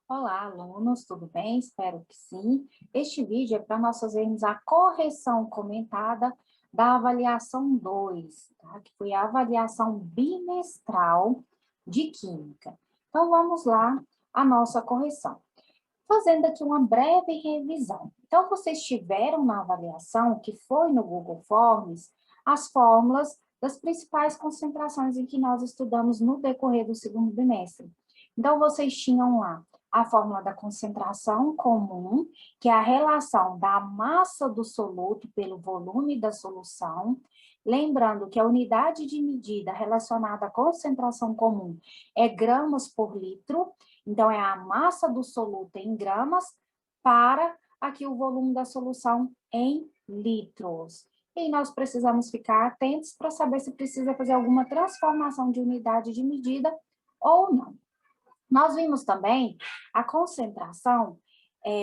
Olá, alunos, tudo bem? Espero que sim. Este vídeo é para nós fazermos a correção comentada da avaliação 2, tá? Que foi a avaliação bimestral de Química. Então, vamos lá, a nossa correção. Fazendo aqui uma breve revisão. Então, vocês tiveram na avaliação, que foi no Google Forms, as fórmulas das principais concentrações em que nós estudamos no decorrer do segundo bimestre. Então, vocês tinham lá a fórmula da concentração comum, que é a relação da massa do soluto pelo volume da solução. Lembrando que a unidade de medida relacionada à concentração comum é gramas por litro, então é a massa do soluto em gramas para aqui o volume da solução em litros. E nós precisamos ficar atentos para saber se precisa fazer alguma transformação de unidade de medida ou não. Nós vimos também a concentração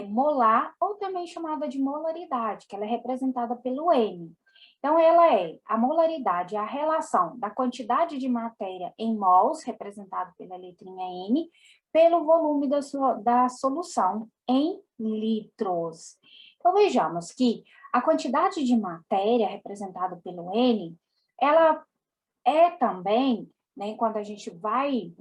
molar, ou também chamada de molaridade, que ela é representada pelo M. Então, ela é a molaridade, a relação da quantidade de matéria em mols, representado pela letrinha N, pelo volume da solução em litros. Então, vejamos que a quantidade de matéria, representada pelo N, ela é também, né, quando a gente vai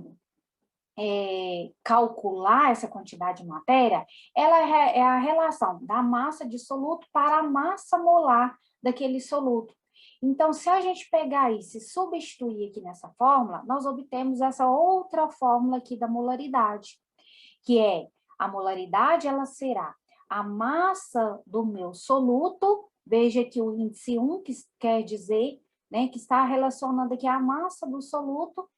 calcular essa quantidade de matéria, ela é a relação da massa de soluto para a massa molar daquele soluto. Então, se a gente pegar isso e substituir aqui nessa fórmula, nós obtemos essa outra fórmula aqui da molaridade, que é a molaridade, ela será a massa do meu soluto, veja que o índice 1, que quer dizer, né, que está relacionando aqui a massa do soluto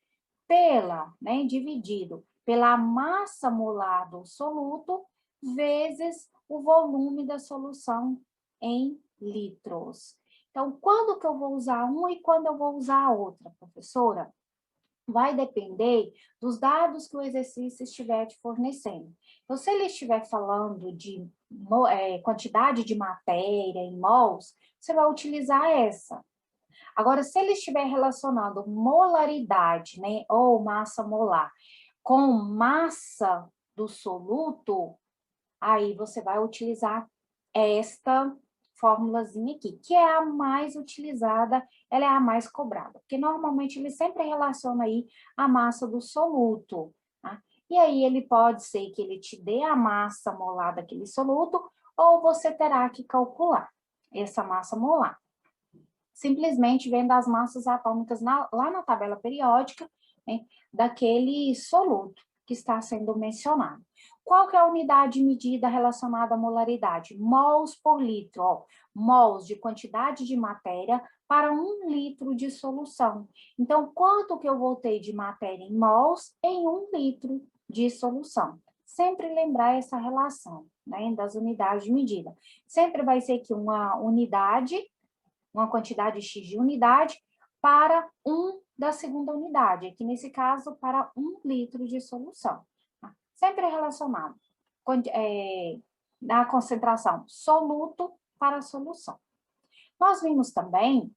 dividido pela massa molar do soluto, vezes o volume da solução em litros. Então, quando que eu vou usar uma e quando eu vou usar a outra, professora? Vai depender dos dados que o exercício estiver te fornecendo. Então, se ele estiver falando de quantidade de matéria em mols, você vai utilizar essa. Agora, se ele estiver relacionando molaridade, né, ou massa molar, com massa do soluto, aí você vai utilizar esta formulazinha aqui, que é a mais utilizada, ela é a mais cobrada, porque normalmente ele sempre relaciona aí a massa do soluto, tá? E aí ele pode ser que ele te dê a massa molar daquele soluto, ou você terá que calcular essa massa molar simplesmente vendo as massas atômicas lá na tabela periódica, né, daquele soluto que está sendo mencionado. Qual que é a unidade de medida relacionada à molaridade? Mols por litro, ó, mols de quantidade de matéria para 1 litro de solução. Então, quanto que eu vou ter de matéria em mols em 1 litro de solução? Sempre lembrar essa relação, né, das unidades de medida. Sempre vai ser que uma unidade, uma quantidade X de unidade para 1 da segunda unidade, aqui nesse caso para 1 litro de solução. Tá? Sempre relacionado na concentração soluto para solução. Nós vimos também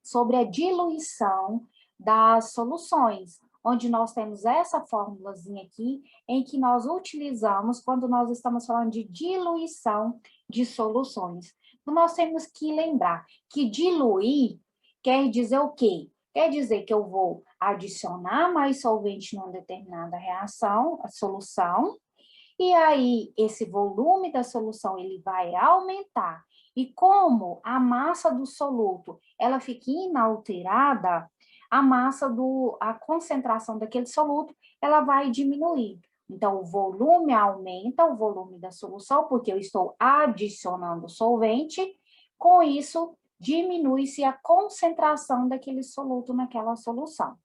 sobre a diluição das soluções, onde nós temos essa formulazinha aqui, em que nós utilizamos quando nós estamos falando de diluição de soluções. Então, nós temos que lembrar que diluir quer dizer o quê? Quer dizer que eu vou adicionar mais solvente numa determinada reação, a solução, e aí esse volume da solução ele vai aumentar. E como a massa do soluto ela fica inalterada, a concentração daquele soluto ela vai diminuir. Então, o volume aumenta, o volume da solução, porque eu estou adicionando solvente, com isso diminui-se a concentração daquele soluto naquela solução.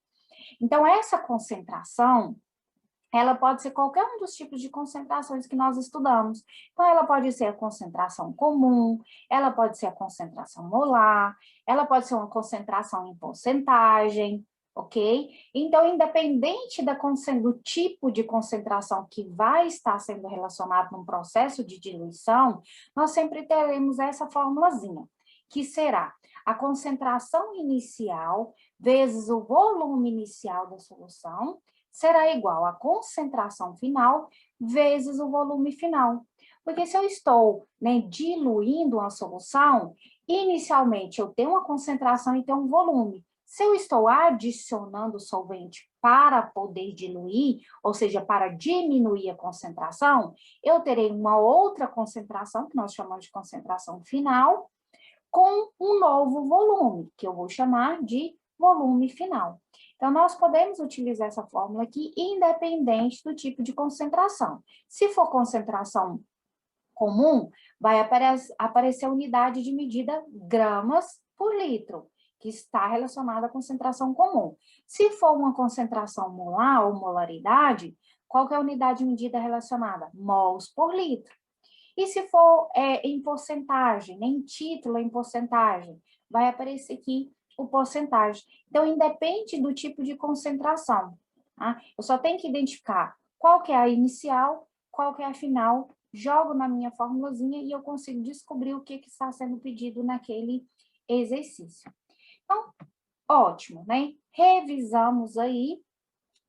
Então, essa concentração ela pode ser qualquer um dos tipos de concentrações que nós estudamos. Então, ela pode ser a concentração comum, ela pode ser a concentração molar, ela pode ser uma concentração em porcentagem, ok? Então, independente do tipo de concentração que vai estar sendo relacionado num processo de diluição, nós sempre teremos essa formulazinha, que será a concentração inicial vezes o volume inicial da solução, será igual à concentração final vezes o volume final. Porque se eu estou, né, diluindo uma solução, inicialmente eu tenho uma concentração e tenho um volume. Se eu estou adicionando solvente para poder diluir, ou seja, para diminuir a concentração, eu terei uma outra concentração, que nós chamamos de concentração final, com um novo volume, que eu vou chamar de volume final. Então, nós podemos utilizar essa fórmula aqui, independente do tipo de concentração. Se for concentração comum, vai aparecer a unidade de medida gramas por litro, que está relacionada à concentração comum. Se for uma concentração molar ou molaridade, qual que é a unidade de medida relacionada? Mols por litro. E se for em porcentagem, em título em porcentagem, vai aparecer aqui o porcentagem. Então, independe do tipo de concentração. Tá? Eu só tenho que identificar qual que é a inicial, qual que é a final, jogo na minha formulazinha e eu consigo descobrir o que está sendo pedido naquele exercício. Então, ótimo, né? Revisamos aí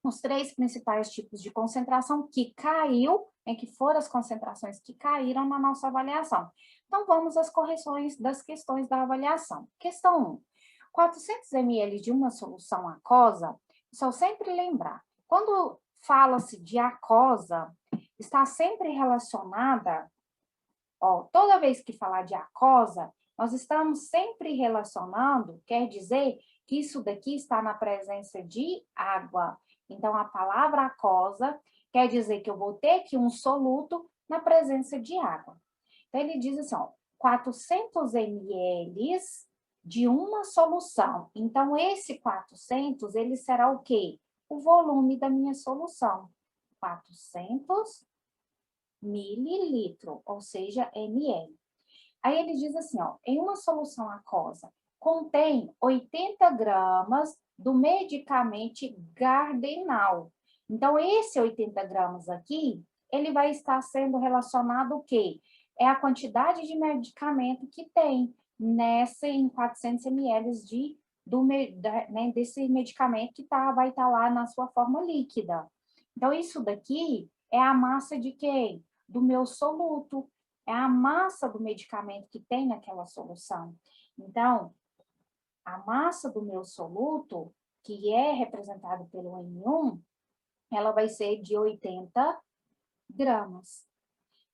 os 3 principais tipos de concentração que caiu, que foram as concentrações que caíram na nossa avaliação. Então, vamos às correções das questões da avaliação. Questão 1. 400 ml de uma solução aquosa, só sempre lembrar, quando fala-se de aquosa, está sempre relacionada, toda vez que falar de aquosa, nós estamos sempre relacionando, quer dizer que isso daqui está na presença de água. Então, a palavra aquosa quer dizer que eu vou ter aqui um soluto na presença de água. Então, ele diz assim, 400 ml de uma solução. Então, esse 400, ele será o quê? O volume da minha solução. 400 mililitro, ou seja, ml. Aí ele diz assim, em uma solução aquosa, contém 80 gramas do medicamento Gardenal. Então, esse 80 gramas aqui, ele vai estar sendo relacionado o quê? É a quantidade de medicamento que tem nessa em 400 ml desse medicamento que vai estar lá na sua forma líquida. Então, isso daqui é a massa de quem? Do meu soluto. É a massa do medicamento que tem naquela solução. Então, a massa do meu soluto, que é representada pelo N1, ela vai ser de 80 gramas.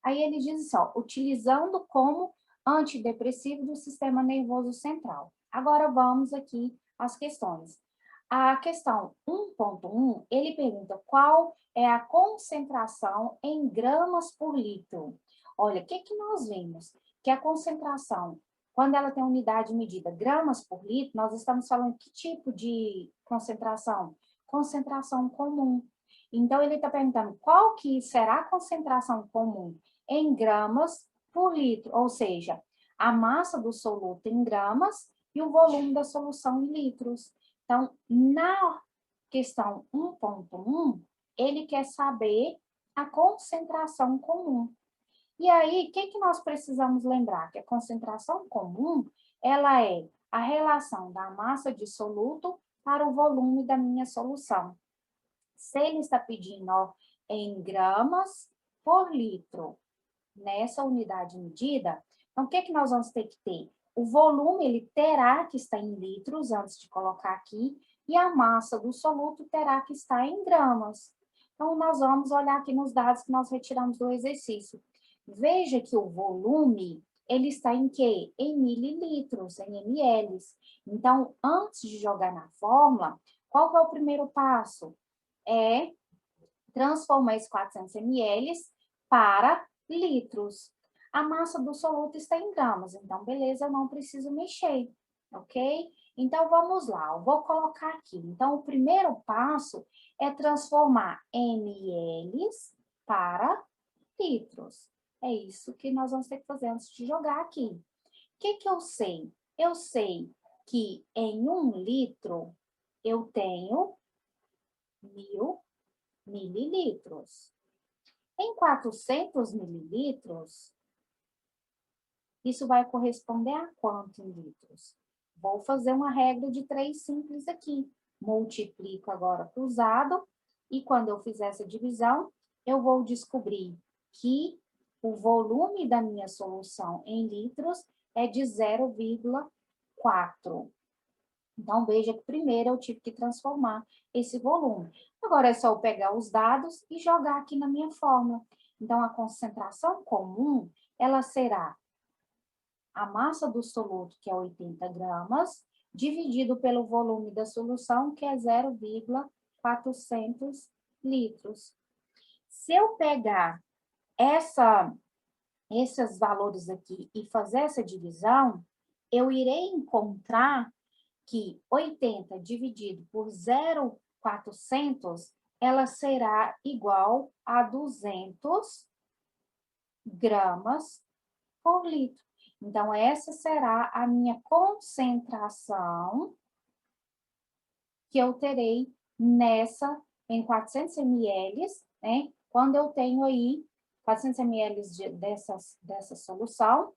Aí ele diz assim, utilizando como antidepressivo do sistema nervoso central. Agora vamos aqui às questões. A questão 1.1, ele pergunta qual é a concentração em gramas por litro. Olha, o que nós vimos? Que a concentração, quando ela tem unidade medida gramas por litro, nós estamos falando que tipo de concentração? Concentração comum. Então, ele está perguntando qual que será a concentração comum em gramas por litro, ou seja, a massa do soluto em gramas e o volume da solução em litros. Então, na questão 1.1, ele quer saber a concentração comum. E aí, o que nós precisamos lembrar? Que a concentração comum, ela é a relação da massa de soluto para o volume da minha solução. Se ele está pedindo em gramas por litro nessa unidade medida, então o que nós vamos ter que ter? O volume, ele terá que estar em litros antes de colocar aqui, e a massa do soluto terá que estar em gramas. Então, nós vamos olhar aqui nos dados que nós retiramos do exercício. Veja que o volume, ele está em quê? Em mililitros, em ml. Então, antes de jogar na fórmula, qual que é o primeiro passo? É transformar esses 400 ml para litros. A massa do soluto está em gramas, então, beleza, eu não preciso mexer, ok? Então, vamos lá, eu vou colocar aqui. Então, o primeiro passo é transformar ml para litros. É isso que nós vamos ter que fazer antes de jogar aqui. O que eu sei? Eu sei que em 1 litro eu tenho 1000 mililitros. Em 400 mililitros, isso vai corresponder a quanto em litros? Vou fazer uma regra de 3 simples aqui. Multiplico agora cruzado, e quando eu fizer essa divisão, eu vou descobrir que o volume da minha solução em litros é de 0,4. Então, veja que primeiro eu tive que transformar esse volume. Agora é só eu pegar os dados e jogar aqui na minha fórmula. Então, a concentração comum, ela será a massa do soluto, que é 80 gramas, dividido pelo volume da solução, que é 0,400 litros. Se eu pegar esses valores aqui e fazer essa divisão, eu irei encontrar que 80 dividido por 0,400, ela será igual a 200 gramas por litro. Então, essa será a minha concentração que eu terei em 400 ml, né? Quando eu tenho aí 400 ml dessa solução,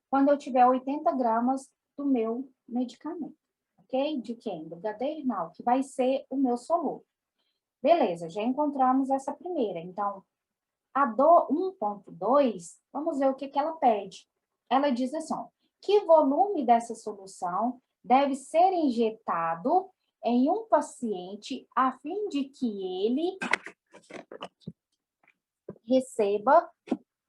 quando eu tiver 80 gramas do meu medicamento, ok? De quem? Do gadernal, que vai ser o meu soluto. Beleza, já encontramos essa primeira. Então, a do 1.2, vamos ver o que ela pede. Ela diz assim, ó, que volume dessa solução deve ser injetado em um paciente a fim de que ele receba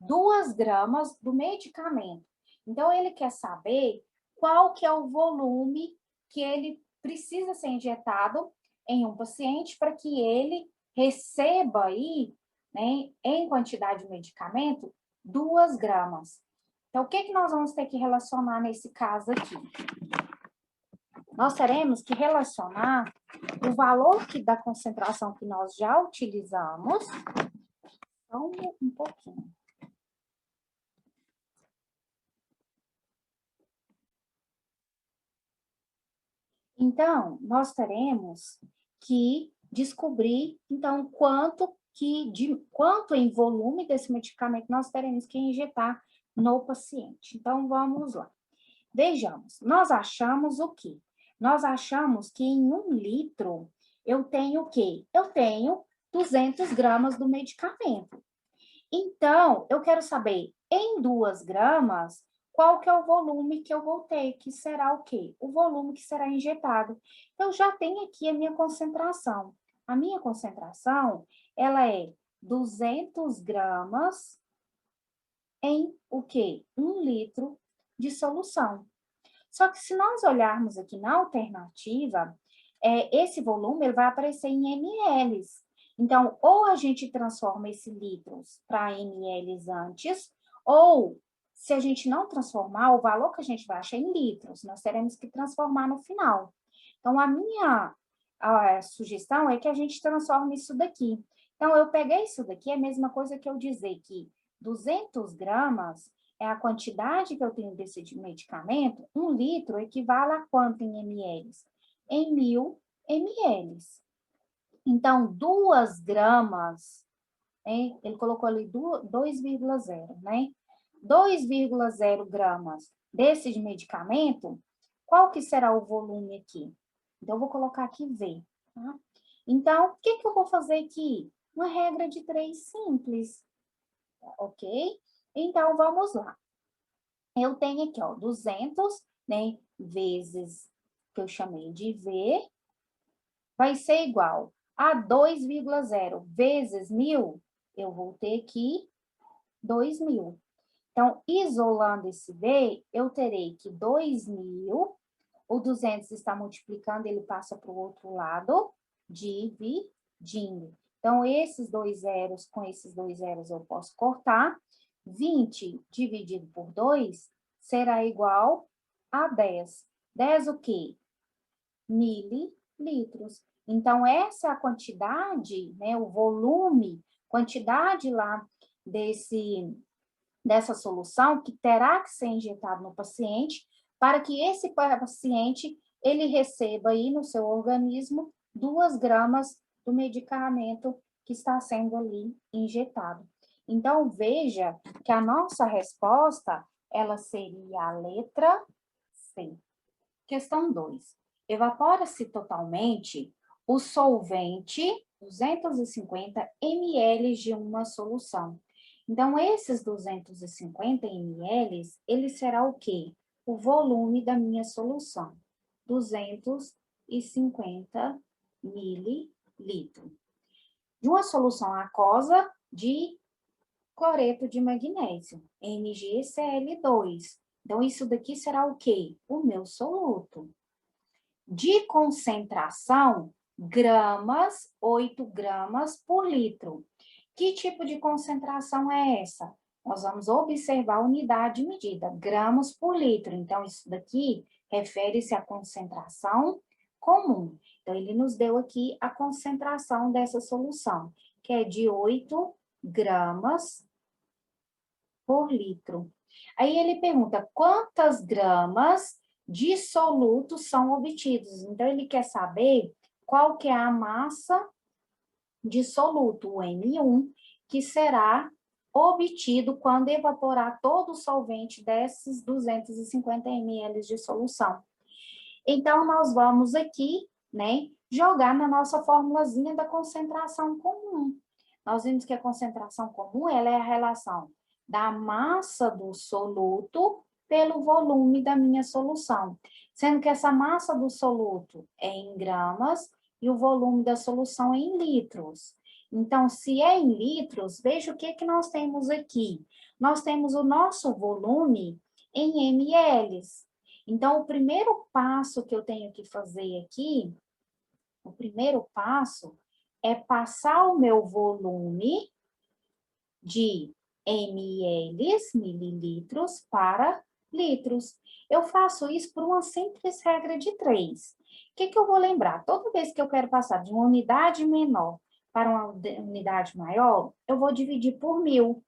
2 gramas do medicamento. Então, ele quer saber qual que é o volume que ele precisa ser injetado em um paciente para que ele receba aí, né, em quantidade de medicamento, 2 gramas. Então, o que que nós vamos ter que relacionar nesse caso aqui? Nós teremos que relacionar o valor da concentração que nós já utilizamos, só um pouquinho. Então, nós teremos que descobrir, então, quanto em volume desse medicamento nós teremos que injetar no paciente. Então, vamos lá. Vejamos, nós achamos o quê? Nós achamos que em 1 litro eu tenho o quê? Eu tenho 200 gramas do medicamento. Então, eu quero saber, em 2 gramas, qual que é o volume que eu vou ter, que será o quê? O volume que será injetado. Eu já tenho aqui a minha concentração. A minha concentração, ela é 200 gramas em o quê? 1 litro de solução. Só que se nós olharmos aqui na alternativa, esse volume ele vai aparecer em ml. Então, ou a gente transforma esse litros para ml antes, ou se a gente não transformar, o valor que a gente vai achar em litros, nós teremos que transformar no final. Então, a minha sugestão é que a gente transforme isso daqui. Então, eu peguei isso daqui, é a mesma coisa que eu dizer que 200 gramas é a quantidade que eu tenho desse medicamento, 1 litro equivale a quanto em ml? Em 1000 ml. Então, 2 gramas, né? Ele colocou ali 2,0, né? 2,0 gramas desse medicamento, qual que será o volume aqui? Então, eu vou colocar aqui V, tá? Então, o que que eu vou fazer aqui? Uma regra de 3 simples, ok? Então, vamos lá. Eu tenho aqui, ó, 200, né, vezes, que eu chamei de V, vai ser igual a 2,0 vezes 1000, eu vou ter aqui 2.000. Então, isolando esse V, eu terei que 2.000, o 200 está multiplicando, ele passa para o outro lado, dividindo. Então, esses 2 zeros com esses 2 zeros eu posso cortar. 20 dividido por 2 será igual a 10. 10 o quê? Mililitros. Então, essa é a quantidade, né, o volume, quantidade lá dessa solução que terá que ser injetado no paciente para que esse paciente ele receba aí no seu organismo 2 gramas do medicamento que está sendo ali injetado. Então, veja que a nossa resposta, ela seria a letra C. Questão 2. Evapora-se totalmente o solvente 250 ml de uma solução. Então, esses 250 ml, ele será o quê? O volume da minha solução. 250 mililitros. De uma solução aquosa de cloreto de magnésio, MgCl2. Então, isso daqui será o quê? O meu soluto. De concentração, gramas, 8 gramas por litro. Que tipo de concentração é essa? Nós vamos observar a unidade medida, gramas por litro. Então, isso daqui refere-se à concentração comum. Então, ele nos deu aqui a concentração dessa solução, que é de 8 gramas por litro. Aí ele pergunta quantas gramas de soluto são obtidos. Então, ele quer saber qual que é a massa de soluto, o M1, que será obtido quando evaporar todo o solvente desses 250 ml de solução. Então, nós vamos aqui, né, jogar na nossa formulazinha da concentração comum. Nós vimos que a concentração comum, ela é a relação da massa do soluto pelo volume da minha solução. Sendo que essa massa do soluto é em gramas e o volume da solução é em litros. Então, se é em litros, veja o que nós temos aqui. Nós temos o nosso volume em ml. Então, o primeiro passo que eu tenho que fazer aqui, o primeiro passo é passar o meu volume de ml, mililitros, para litros. Eu faço isso por uma simples regra de 3. O que eu vou lembrar? Toda vez que eu quero passar de uma unidade menor para uma unidade maior, eu vou dividir por 1000.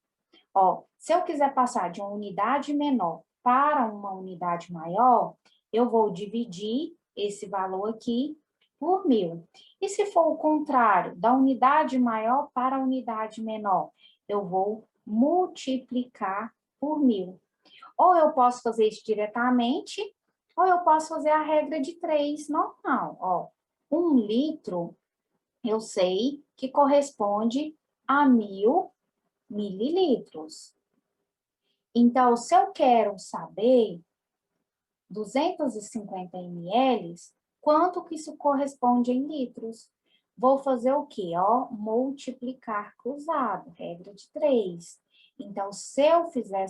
Ó, se eu quiser passar de uma unidade menor para uma unidade maior, eu vou dividir esse valor aqui por 1000. E se for o contrário, da unidade maior para a unidade menor, eu vou multiplicar por 1000. Ou eu posso fazer isso diretamente, ou eu posso fazer a regra de 3 normal. Ó, 1 litro, eu sei que corresponde a 1000 mililitros. Então, se eu quero saber 250 ml, quanto que isso corresponde em litros? Vou fazer o quê? Ó, multiplicar cruzado, regra de 3. Então, se eu fizer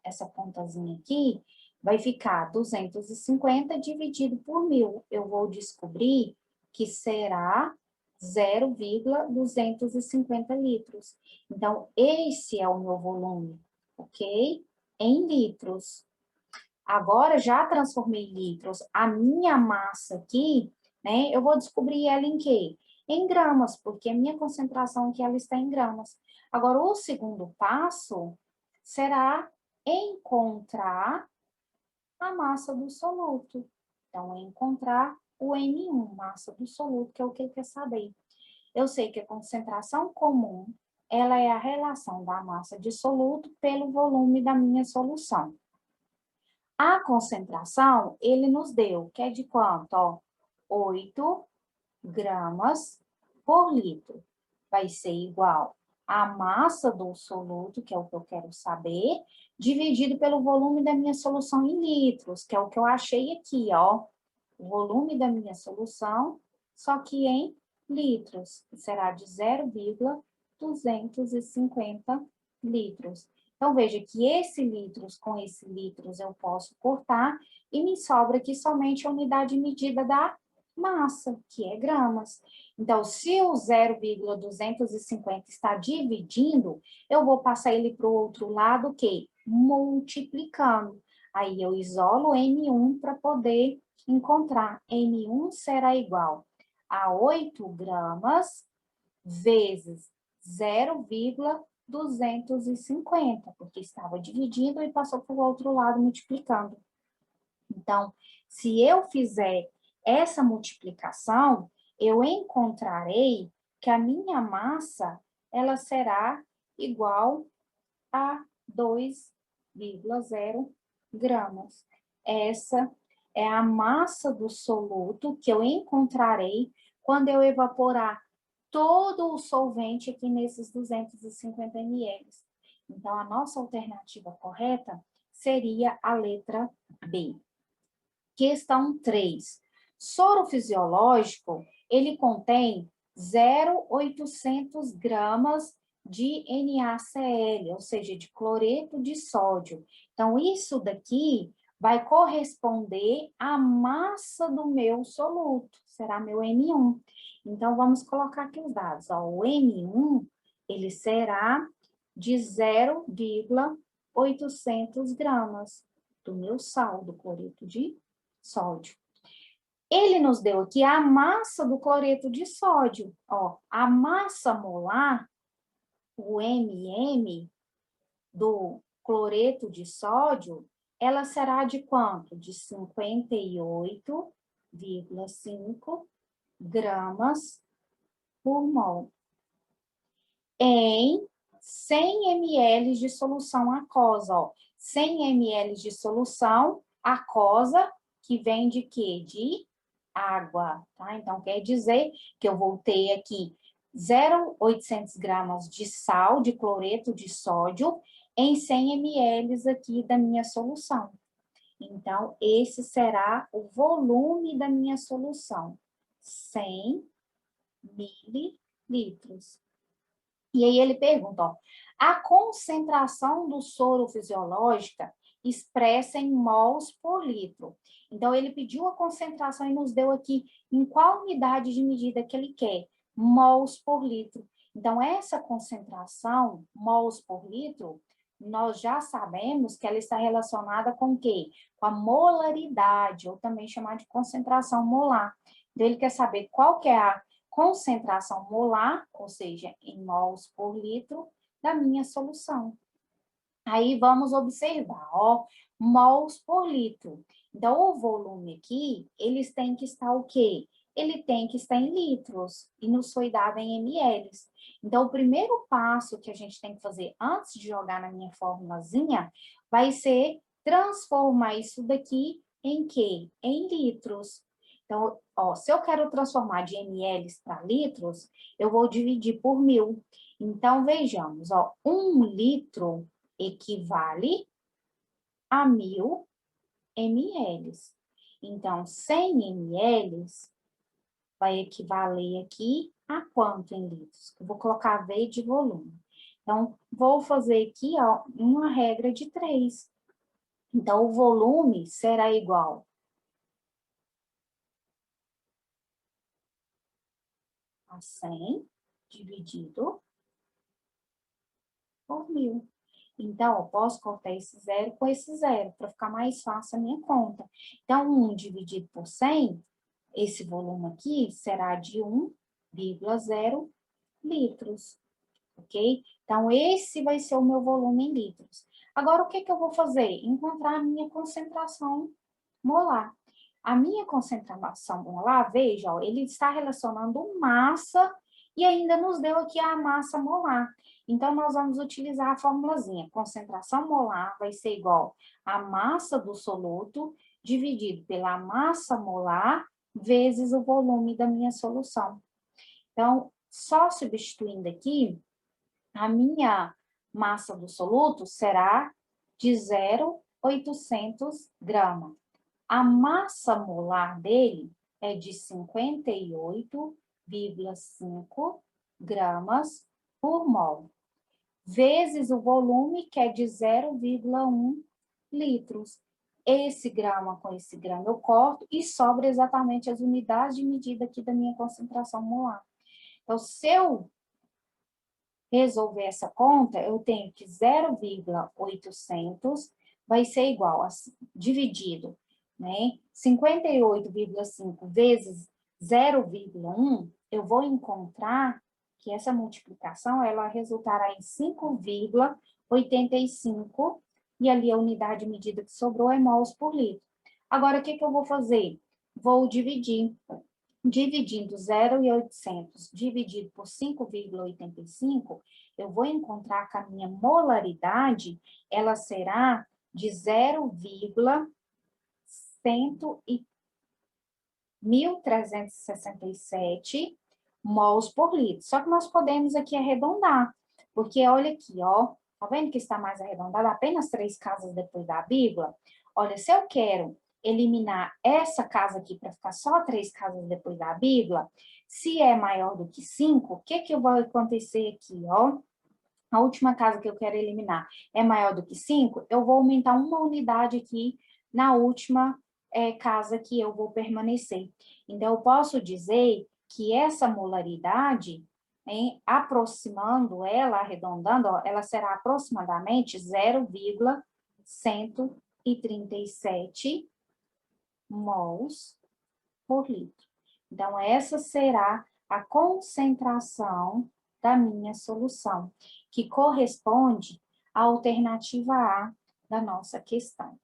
essa pontazinha aqui, vai ficar 250 dividido por 1000. Eu vou descobrir que será 0,250 litros. Então, esse é o meu volume, ok? Em litros. Agora, já transformei em litros. A minha massa aqui, né, eu vou descobrir ela em quê? Em gramas, porque a minha concentração aqui, ela está em gramas. Agora, o segundo passo será encontrar a massa do soluto. Então, encontrar o M1, massa do soluto, que é o que ele quer saber. Eu sei que a concentração comum, ela é a relação da massa de soluto pelo volume da minha solução. A concentração, ele nos deu, que é de quanto? Ó, 8 gramas por litro. Vai ser igual a massa do soluto, que é o que eu quero saber, dividido pelo volume da minha solução em litros, que é o que eu achei aqui, ó. O volume da minha solução, só que em litros, que será de 0,250 litros. Então, veja que esse litros com esse litros eu posso cortar e me sobra aqui somente a unidade medida da massa, que é gramas. Então, se o 0,250 está dividindo, eu vou passar ele para o outro lado, o quê? Multiplicando. Aí eu isolo M1 para poder encontrar. M1 será igual a 8 gramas vezes 0,250, porque estava dividindo e passou para o outro lado multiplicando. Então, se eu fizer essa multiplicação, eu encontrarei que a minha massa, ela será igual a 2,0 gramas. Essa é a massa do soluto que eu encontrarei quando eu evaporar todo o solvente aqui nesses 250 ml. Então, a nossa alternativa correta seria a letra B. Questão 3. Soro fisiológico, ele contém 0,800 gramas de NaCl, ou seja, de cloreto de sódio. Então, isso daqui vai corresponder à massa do meu soluto, será meu N1. Então, vamos colocar aqui os dados. Ó, o N1, ele será de 0,800 gramas do meu sal, do cloreto de sódio. Ele nos deu aqui a massa do cloreto de sódio. Ó, a massa molar, o MM do cloreto de sódio, ela será de quanto? De 58,5 gramas por mol. Em 100 ml de solução aquosa. Ó. 100 ml de solução aquosa, que vem de quê? De água, tá? Então, quer dizer que eu vou ter aqui 0,800 gramas de sal, de cloreto de sódio, em 100 ml aqui da minha solução. Então, esse será o volume da minha solução, 100 mililitros. E aí ele pergunta, ó, a concentração do soro fisiológica expressa em mols por litro. Então, ele pediu a concentração e nos deu aqui em qual unidade de medida que ele quer, mols por litro. Então, essa concentração, mols por litro, nós já sabemos que ela está relacionada com o quê? Com a molaridade, ou também chamada de concentração molar. Então, ele quer saber qual que é a concentração molar, ou seja, em mols por litro, da minha solução. Aí vamos observar, ó, mols por litro. Então, o volume aqui, eles têm que estar o quê? Ele tem que estar em litros e nos foi dado em ml. Então, o primeiro passo que a gente tem que fazer antes de jogar na minha formulazinha vai ser transformar isso daqui em quê? Em litros. Então, ó, se eu quero transformar de ml para litros, eu vou dividir por 1000. Então, vejamos, ó, 1 litro equivale a 1000 ml. Então, 100 ml vai equivaler aqui a quanto em litros? Eu vou colocar V de volume. Então, vou fazer aqui, ó, uma regra de 3. Então, o volume será igual a 100 dividido por 1000. Então, eu posso cortar esse zero com esse zero, para ficar mais fácil a minha conta. Então, 1 dividido por 100, esse volume aqui será de 1,0 litros, ok? Então, esse vai ser o meu volume em litros. Agora, o que que eu vou fazer? Encontrar a minha concentração molar. A minha concentração molar, veja, ó, ele está relacionando massa e ainda nos deu aqui a massa molar. Então, nós vamos utilizar a formulazinha. Concentração molar vai ser igual a massa do soluto dividido pela massa molar vezes o volume da minha solução. Então, só substituindo aqui, a minha massa do soluto será de 0,800 gramas. A massa molar dele é de 58,5 gramas por mol, vezes o volume, que é de 0,1 litros. Esse grama com esse grama eu corto e sobra exatamente as unidades de medida aqui da minha concentração molar. Então, se eu resolver essa conta, eu tenho que 0,800 vai ser igual a, dividido, né? 58,5 vezes 0,1, eu vou encontrar que essa multiplicação, ela resultará em 5,85, e ali a unidade de medida que sobrou é mols por litro. Agora, o que que eu vou fazer? Vou dividir. Dividindo 0,800 dividido por 5,85, eu vou encontrar que a minha molaridade, ela será de 0,1367 mols por litro. Só que nós podemos aqui arredondar, porque olha aqui, ó, tá vendo que está mais arredondado? Apenas 3 casas depois da vírgula. Olha, se eu quero eliminar essa casa aqui para ficar só 3 casas depois da vírgula, se é maior do que 5, o que vai acontecer aqui, ó? A última casa que eu quero eliminar é maior do que 5, eu vou aumentar uma unidade aqui na última casa que eu vou permanecer. Então, eu posso dizer que essa molaridade, aproximando ela, arredondando, ó, ela será aproximadamente 0,137 mols por litro. Então, essa será a concentração da minha solução, que corresponde à alternativa A da nossa questão.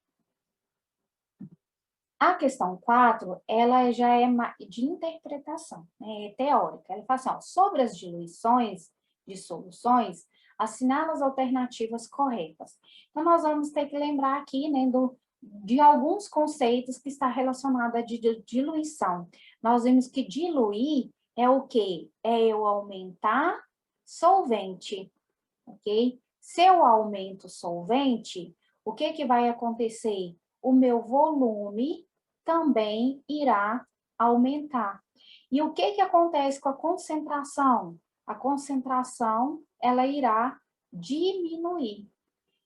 A questão 4, ela já é de interpretação, né, é teórica. Ela fala assim, ó, sobre as diluições de soluções, assinala as alternativas corretas. Então, nós vamos ter que lembrar aqui, né, de alguns conceitos que está relacionado à diluição. Nós vimos que diluir é o quê? É eu aumentar solvente, ok? Se eu aumento solvente, o que vai acontecer? O meu volume também irá aumentar. E o que acontece com a concentração? A concentração, ela irá diminuir.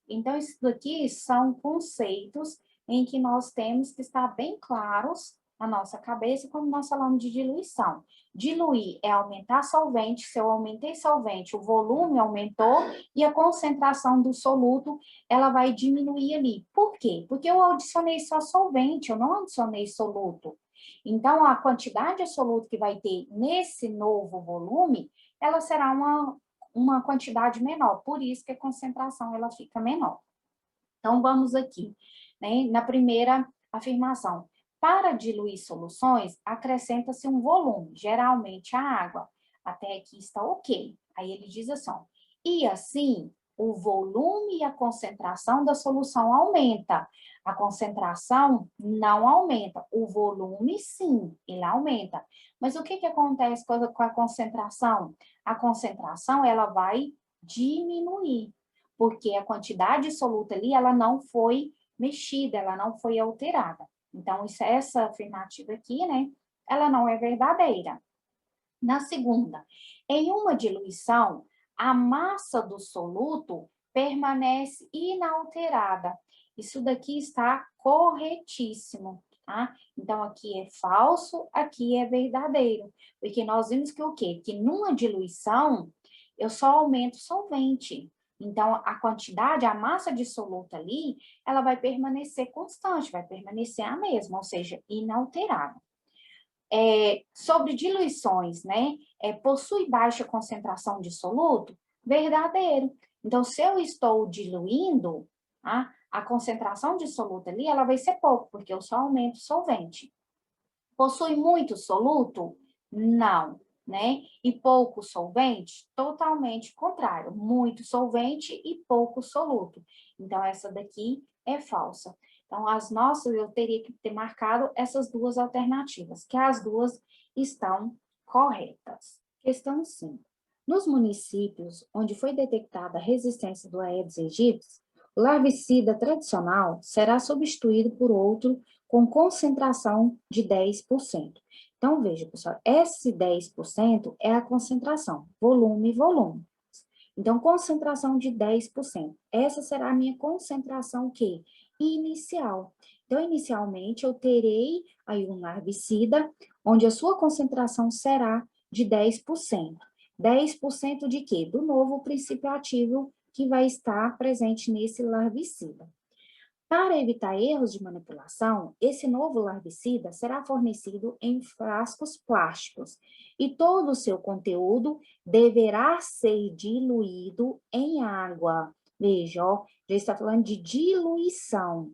Então, isso daqui são conceitos em que nós temos que estar bem claros na nossa cabeça quando nós falamos de diluição. Diluir é aumentar solvente, se eu aumentei solvente, o volume aumentou e a concentração do soluto, ela vai diminuir ali. Por quê? Porque eu adicionei só solvente, eu não adicionei soluto. Então, a quantidade de soluto que vai ter nesse novo volume, ela será uma quantidade menor, por isso que a concentração ela fica menor. Então, vamos aqui, né, na primeira afirmação. Para diluir soluções, acrescenta-se um volume, geralmente a água. Até aqui está ok. Aí ele diz assim, ó, e assim, o volume e a concentração da solução aumenta. A concentração não aumenta. O volume, sim, ele aumenta. Mas o que acontece com a concentração? A concentração, ela vai diminuir, porque a quantidade soluta ali, ela não foi mexida, ela não foi alterada. Então, essa afirmativa aqui, né, ela não é verdadeira. Na segunda, em uma diluição, a massa do soluto permanece inalterada. Isso daqui está corretíssimo, tá? Então, aqui é falso, aqui é verdadeiro. Porque nós vimos que o quê? Que numa diluição, eu só aumento o solvente. Então, a quantidade, a massa de soluto ali, ela vai permanecer constante, vai permanecer a mesma, ou seja, inalterada. Sobre diluições, né? Possui baixa concentração de soluto? Verdadeiro. Então, se eu estou diluindo, a concentração de soluto ali, ela vai ser pouco, porque eu só aumento o solvente. Possui muito soluto? Não, né? E pouco solvente? Totalmente contrário. Muito solvente e pouco soluto. Então, essa daqui é falsa. Então, as nossas, eu teria que ter marcado essas duas alternativas, que as duas estão corretas. Questão 5. Nos municípios onde foi detectada a resistência do Aedes aegypti, o larvicida tradicional será substituído por outro com concentração de 10%. Então, veja, pessoal, esse 10% é a concentração, volume, volume. Então, concentração de 10%. Essa será a minha concentração que inicial. Então, inicialmente, eu terei aí um larvicida, onde a sua concentração será de 10%. 10% de quê? Do novo princípio ativo que vai estar presente nesse larvicida. Para evitar erros de manipulação, esse novo larvicida será fornecido em frascos plásticos e todo o seu conteúdo deverá ser diluído em água. Veja, ó, já está falando de diluição.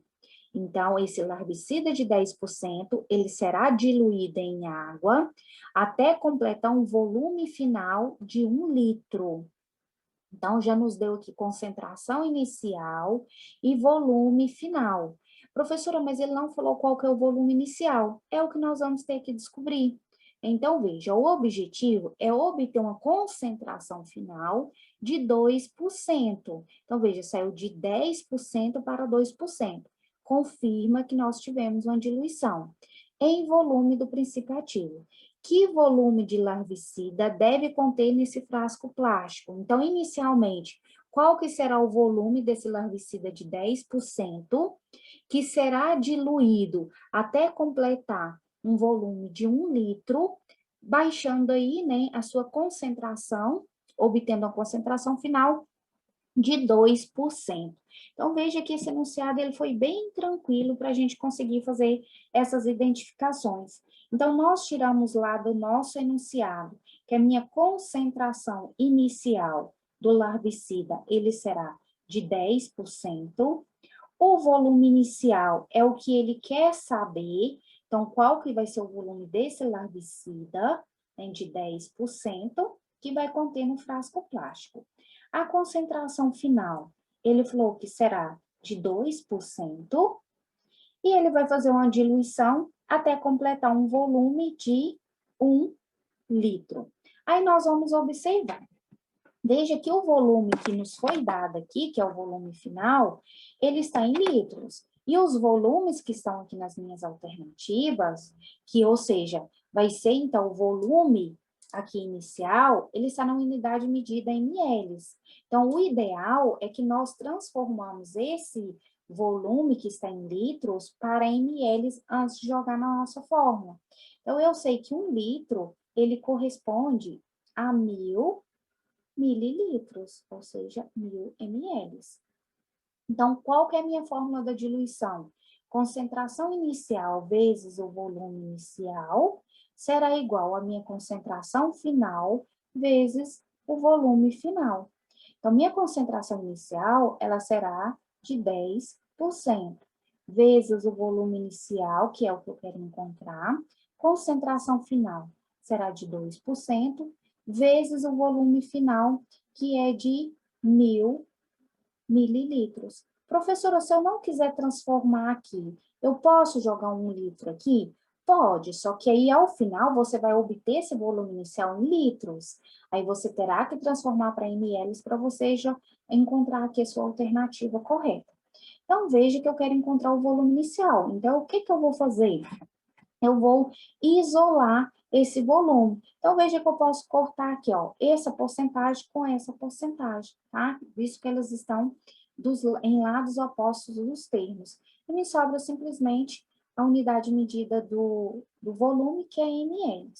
Então, esse larvicida de 10%, ele será diluído em água até completar um volume final de 1 litro. Então, já nos deu aqui concentração inicial e volume final. Professora, mas ele não falou qual que é o volume inicial. É o que nós vamos ter que descobrir. Então, veja, o objetivo é obter uma concentração final de 2%. Então, veja, saiu de 10% para 2%. Confirma que nós tivemos uma diluição em volume do princípio ativo. Que volume de larvicida deve conter nesse frasco plástico? Então, inicialmente, qual que será o volume desse larvicida de 10%, que será diluído até completar um volume de 1 litro, baixando aí, né, a sua concentração, obtendo a concentração final de 2%. Então, veja que esse enunciado ele foi bem tranquilo para a gente conseguir fazer essas identificações. Então, nós tiramos lá do nosso enunciado que a minha concentração inicial do larvicida, ele será de 10%. O volume inicial é o que ele quer saber. Então, qual que vai ser o volume desse larvicida, né, de 10%, que vai conter no frasco plástico. A concentração final, ele falou que será de 2%, e ele vai fazer uma diluição até completar um volume de 1 litro. Aí nós vamos observar. Veja que o volume que nos foi dado aqui, que é o volume final, ele está em litros. E os volumes que estão aqui nas minhas alternativas, que, ou seja, vai ser, então, o volume aqui inicial, ele está na unidade medida em ml. Então, o ideal é que nós transformamos esse volume que está em litros para ml antes de jogar na nossa fórmula. Então, eu sei que 1 litro, ele corresponde a 1.000 mililitros, ou seja, 1.000 ml. Então, qual que é a minha fórmula da diluição? Concentração inicial vezes o volume inicial será igual à minha concentração final vezes o volume final. Então, minha concentração inicial, ela será de 10%, vezes o volume inicial, que é o que eu quero encontrar, concentração final será de 2%, vezes o volume final, que é de 1.000 mililitros. Professora, se eu não quiser transformar aqui, eu posso jogar 1 litro aqui? Pode, só que aí ao final você vai obter esse volume inicial em litros. Aí você terá que transformar para ml para você já encontrar aqui a sua alternativa correta. Então veja que eu quero encontrar o volume inicial. Então o que que eu vou fazer? Eu vou isolar esse volume. Então, veja que eu posso cortar aqui, ó, essa porcentagem com essa porcentagem, tá? Visto que elas estão em lados opostos dos termos. E me sobra simplesmente a unidade medida do volume, que é ml.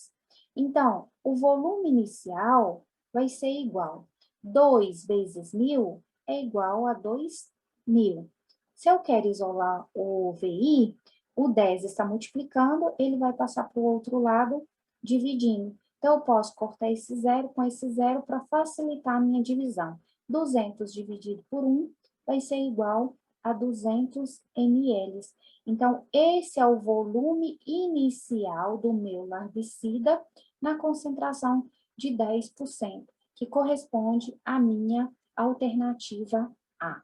Então, o volume inicial vai ser igual. 2 vezes 1.000 é igual a 2.000. Se eu quero isolar o VI, o 10 está multiplicando, ele vai passar para o outro lado, dividindo. Então, eu posso cortar esse zero com esse zero para facilitar a minha divisão. 200 dividido por 1 vai ser igual a 200 ml. Então, esse é o volume inicial do meu larvicida na concentração de 10%, que corresponde à minha alternativa A.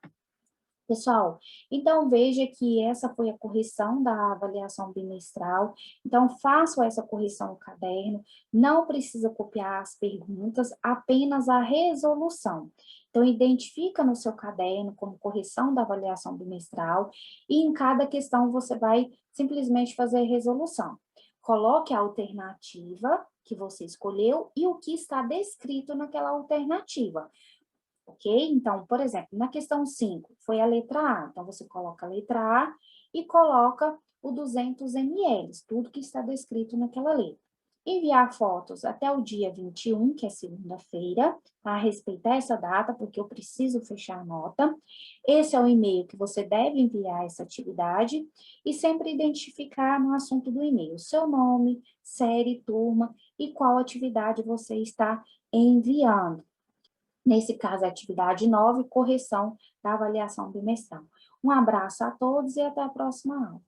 Pessoal, então veja que essa foi a correção da avaliação bimestral. Então, façam essa correção no caderno, não precisa copiar as perguntas, apenas a resolução. Então, identifica no seu caderno como correção da avaliação bimestral e em cada questão você vai simplesmente fazer a resolução. Coloque a alternativa que você escolheu e o que está descrito naquela alternativa. Ok? Então, por exemplo, na questão 5, foi a letra A. Então, você coloca a letra A e coloca o 200 ml, tudo que está descrito naquela letra. Enviar fotos até o dia 21, que é segunda-feira, tá? Respeitar essa data, porque eu preciso fechar a nota. Esse é o e-mail que você deve enviar essa atividade e sempre identificar no assunto do e-mail seu nome, série, turma e qual atividade você está enviando. Nesse caso, a atividade 9, correção da avaliação bimestral. Um abraço a todos e até a próxima aula.